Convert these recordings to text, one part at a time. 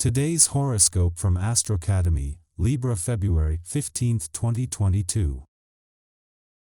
Today's horoscope from Astrocademy, Libra February 15, 2022.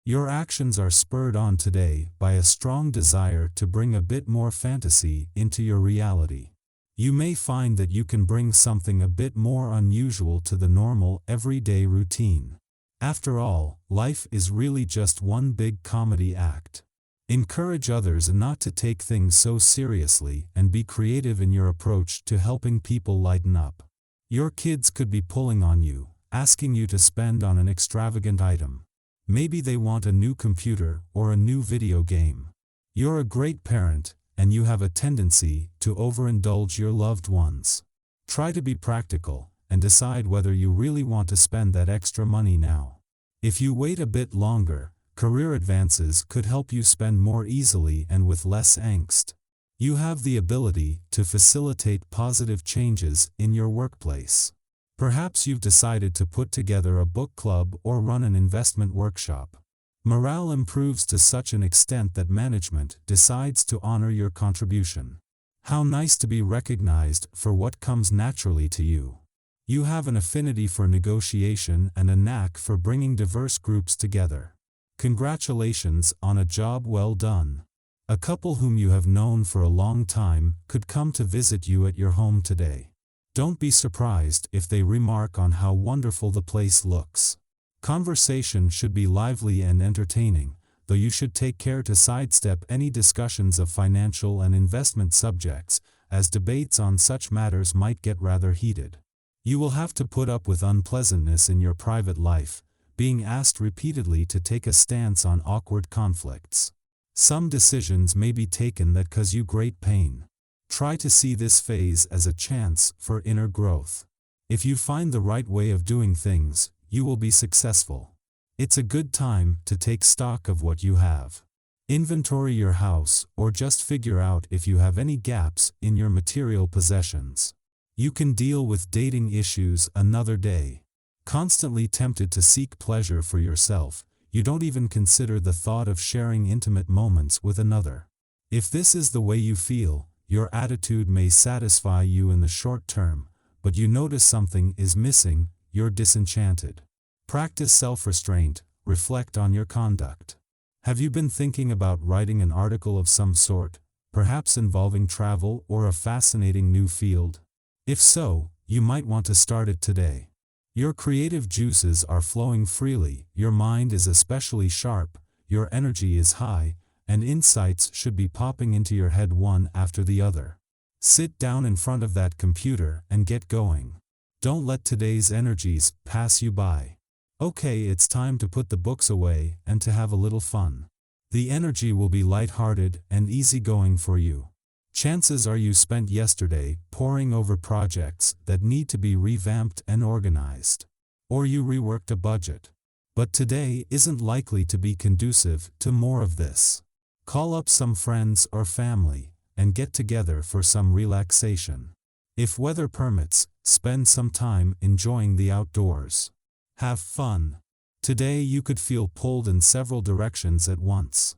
Your actions are spurred on today by a strong desire to bring a bit more fantasy into your reality. You may find that you can bring something a bit more unusual to the normal, everyday routine. After all, life is really just one big comedy act. Encourage others not to take things so seriously and be creative in your approach to helping people lighten up. Your kids could be pulling on you, asking you to spend on an extravagant item. Maybe they want a new computer or a new video game. You're a great parent, and you have a tendency to overindulge your loved ones. Try to be practical and decide whether you really want to spend that extra money now. If you wait a bit longer, career advances could help you spend more easily and with less angst. You have the ability to facilitate positive changes in your workplace. Perhaps you've decided to put together a book club or run an investment workshop. Morale improves to such an extent that management decides to honor your contribution. How nice to be recognized for what comes naturally to you. You have an affinity for negotiation and a knack for bringing diverse groups together. Congratulations on a job well done. A couple whom you have known for a long time could come to visit you at your home today. Don't be surprised if they remark on how wonderful the place looks. Conversation should be lively and entertaining, though you should take care to sidestep any discussions of financial and investment subjects, as debates on such matters might get rather heated. You will have to put up with unpleasantness in your private life, being asked repeatedly to take a stance on awkward conflicts. Some decisions may be taken that cause you great pain. Try to see this phase as a chance for inner growth. If you find the right way of doing things, you will be successful. It's a good time to take stock of what you have. Inventory your house or just figure out if you have any gaps in your material possessions. You can deal with dating issues another day. Constantly tempted to seek pleasure for yourself, you don't even consider the thought of sharing intimate moments with another. If this is the way you feel, your attitude may satisfy you in the short term, but you notice something is missing, you're disenchanted. Practice self-restraint, reflect on your conduct. Have you been thinking about writing an article of some sort, perhaps involving travel or a fascinating new field? If so, you might want to start it today. Your creative juices are flowing freely, your mind is especially sharp, your energy is high, and insights should be popping into your head one after the other. Sit down in front of that computer and get going. Don't let today's energies pass you by. Okay, it's time to put the books away and to have a little fun. The energy will be lighthearted and easygoing for you. Chances are you spent yesterday poring over projects that need to be revamped and organized. Or you reworked a budget. But today isn't likely to be conducive to more of this. Call up some friends or family and get together for some relaxation. If weather permits, spend some time enjoying the outdoors. Have fun. Today you could feel pulled in several directions at once.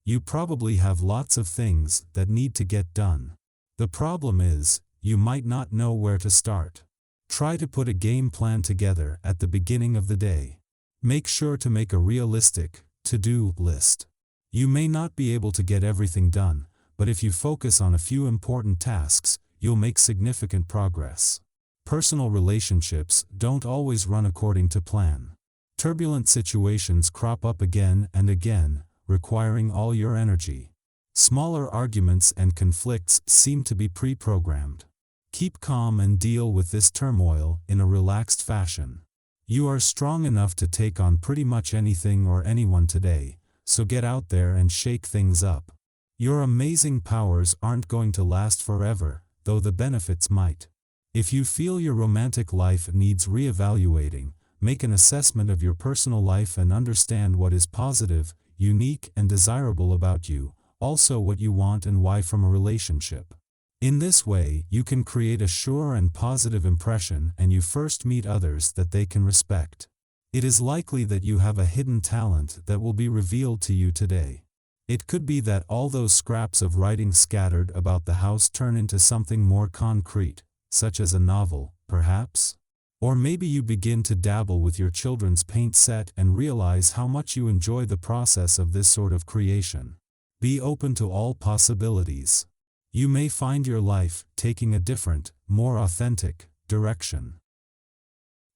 You probably have lots of things that need to get done. The problem is, you might not know where to start. Try to put a game plan together at the beginning of the day. Make sure to make a realistic, to-do list. You may not be able to get everything done, but if you focus on a few important tasks, you'll make significant progress. Personal relationships don't always run according to plan. Turbulent situations crop up again and again, requiring all your energy. Smaller arguments and conflicts seem to be pre-programmed. Keep calm and deal with this turmoil in a relaxed fashion. You are strong enough to take on pretty much anything or anyone today, so get out there and shake things up. Your amazing powers aren't going to last forever, though the benefits might. If you feel your romantic life needs reevaluating, make an assessment of your personal life and understand what is positive, unique and desirable about you, also what you want and why from a relationship. In this way, you can create a sure and positive impression and you first meet others that they can respect. It is likely that you have a hidden talent that will be revealed to you today. It could be that all those scraps of writing scattered about the house turn into something more concrete, such as a novel, perhaps? Or maybe you begin to dabble with your children's paint set and realize how much you enjoy the process of this sort of creation. Be open to all possibilities. You may find your life taking a different, more authentic direction.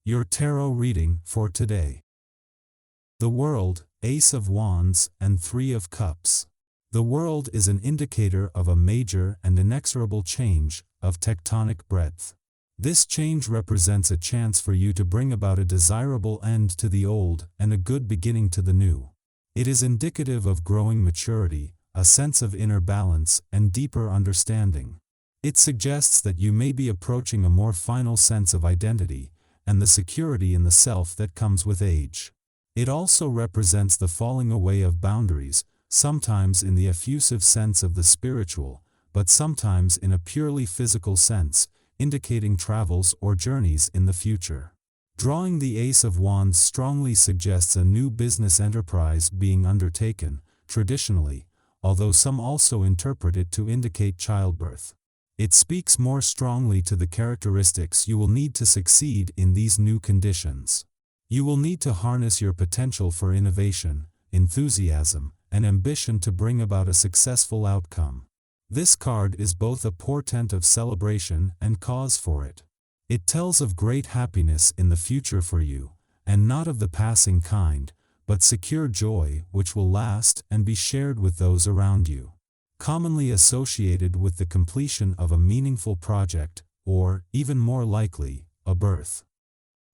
Your tarot reading for today. The World, Ace of Wands, and Three of Cups. The World is an indicator of a major and inexorable change, of tectonic breadth. This change represents a chance for you to bring about a desirable end to the old and a good beginning to the new. It is indicative of growing maturity, a sense of inner balance, and deeper understanding. It suggests that you may be approaching a more final sense of identity, and the security in the self that comes with age. It also represents the falling away of boundaries, sometimes in the effusive sense of the spiritual, but sometimes in a purely physical sense, indicating travels or journeys in the future. Drawing the Ace of Wands strongly suggests a new business enterprise being undertaken, traditionally, although some also interpret it to indicate childbirth. It speaks more strongly to the characteristics you will need to succeed in these new conditions. You will need to harness your potential for innovation, enthusiasm, and ambition to bring about a successful outcome. This card is both a portent of celebration and cause for it. It tells of great happiness in the future for you, and not of the passing kind, but secure joy which will last and be shared with those around you. Commonly associated with the completion of a meaningful project, or, even more likely, a birth.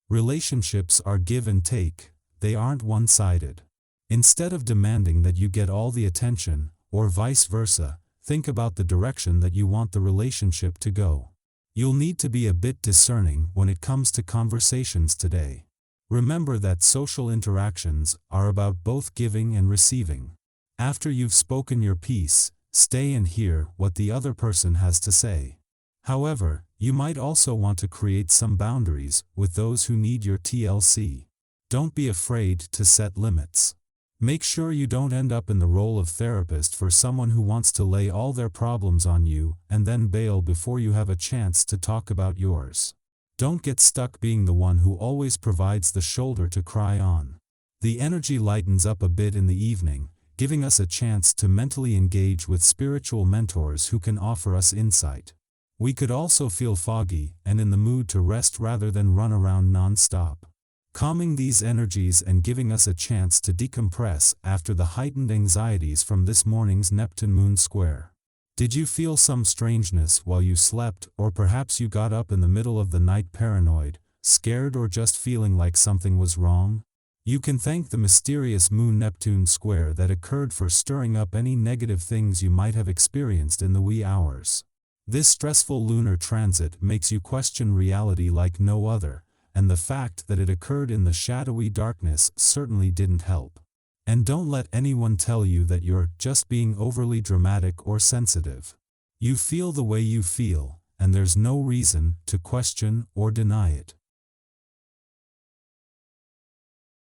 Relationships are give and take, they aren't one-sided. Instead of demanding that you get all the attention, or vice versa, think about the direction that you want the relationship to go. You'll need to be a bit discerning when it comes to conversations today. Remember that social interactions are about both giving and receiving. After you've spoken your piece, stay and hear what the other person has to say. However, you might also want to create some boundaries with those who need your TLC. Don't be afraid to set limits. Make sure you don't end up in the role of therapist for someone who wants to lay all their problems on you and then bail before you have a chance to talk about yours. Don't get stuck being the one who always provides the shoulder to cry on. The energy lightens up a bit in the evening, giving us a chance to mentally engage with spiritual mentors who can offer us insight. We could also feel foggy and in the mood to rest rather than run around non-stop. Calming these energies and giving us a chance to decompress after the heightened anxieties from this morning's Neptune moon square. Did you feel some strangeness while you slept, or perhaps you got up in the middle of the night paranoid, scared, or just feeling like something was wrong? You can thank the mysterious moon-Neptune square that occurred for stirring up any negative things you might have experienced in the wee hours. This stressful lunar transit makes you question reality like no other, and the fact that it occurred in the shadowy darkness certainly didn't help. And don't let anyone tell you that you're just being overly dramatic or sensitive. You feel the way you feel, and there's no reason to question or deny it.